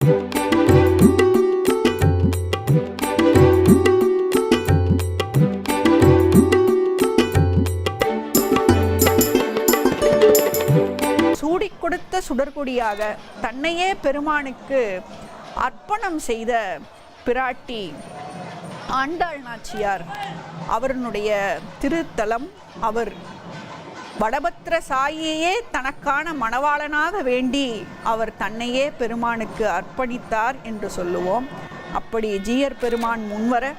சூடிக் கொடுத்த சுடர்கொடியாக தன்னையே பெருமானுக்கு அர்ப்பணம் செய்த பிராட்டி ஆண்டாள் நாச்சியார் அவருடைய திருத்தலம். அவர் வடபத்திர சாயியையே தனக்கான மணவாளனாக வேண்டி அவர் தன்னையே பெருமானுக்கு அர்ப்பணித்தார் என்று சொல்லுவோம். அப்படி ஜீயர் பெருமான் முன்வர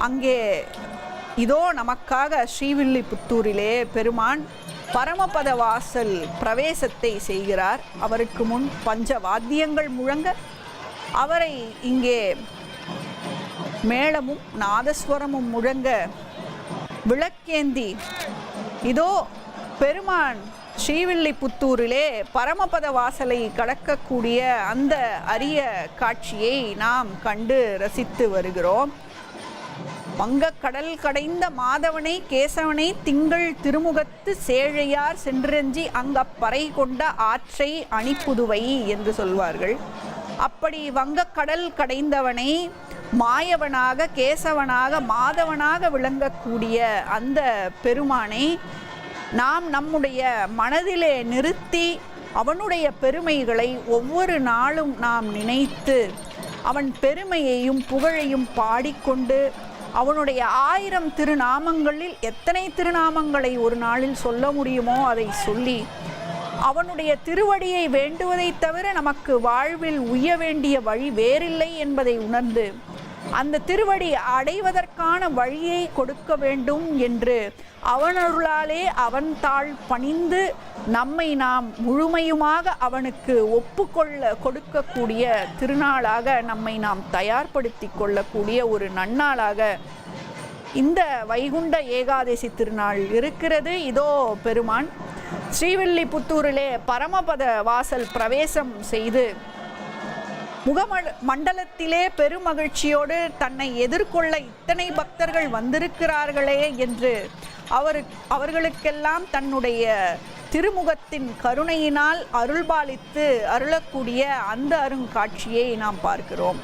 அங்கே இதோ நமக்காக ஸ்ரீவில்லிபுத்தூரிலே பெருமான் பரமபத வாசல் பிரவேசத்தை செய்கிறார். அவருக்கு முன் பஞ்ச வாத்தியங்கள் முழங்க அவரை இங்கே மேளமும் நாதஸ்வரமும் முழங்க விளக்கேந்தி இதோ பெருமான் ஸ்ரீவில்லிபுத்தூரிலே பரமபத வாசலை கடக்கக்கூடிய அந்த அரிய காட்சியை நாம் கண்டு ரசித்து வருகிறோம். வங்கக்கடல் கடைந்த மாதவனை கேசவனை திங்கள் திருமுகத்து சேழையார் சென்றஞ்சி அங்கப்பறை கொண்ட ஆற்றை அணிப்புதுவை என்று சொல்வார்கள். அப்படி வங்கக்கடல் கடைந்தவனை மாயவனாக கேசவனாக மாதவனாக விளங்கக்கூடிய அந்த பெருமானை நாம் நம்முடைய மனதிலே நிறுத்தி அவனுடைய பெருமைகளை ஒவ்வொரு நாளும் நாம் நினைத்து அவன் பெருமையையும் புகழையும் பாடிக்கொண்டு அவனுடைய 1000 திருநாமங்களில் எத்தனை திருநாமங்களை ஒரு நாளில் சொல்ல முடியுமோ அதை சொல்லி அவனுடைய திருவடியை வேண்டுவதை தவிர நமக்கு வாழ்வில் உய்ய வேண்டிய வழி வேறில்லை என்பதை உணர்ந்து அந்த திருவடி அடைவதற்கான வழியை கொடுக்க வேண்டும் என்று அவனருளாலே அவன் தாழ் பணிந்து நம்மை நாம் முழுமையுமாக அவனுக்கு ஒப்புக்கொள்ள கொடுக்கக்கூடிய திருநாளாக நம்மை நாம் தயார்படுத்தி கொள்ளக்கூடிய ஒரு நன்னாளாக இந்த வைகுண்ட ஏகாதசி திருநாள் இருக்கிறது. இதோ பெருமான் ஸ்ரீவில்லிபுத்தூரிலே பரமபத வாசல் பிரவேசம் செய்து மண்டலத்திலே பெருமகிழ்ச்சியோடு தன்னை எதிர்கொள்ள இத்தனை பக்தர்கள் வந்திருக்கிறார்களே என்று அவர்களுக்கெல்லாம் தன்னுடைய திருமுகத்தின் கருணையினால் அருள்பாலித்து அருளக்கூடிய அந்த அருங்காட்சியை நாம் பார்க்கிறோம்.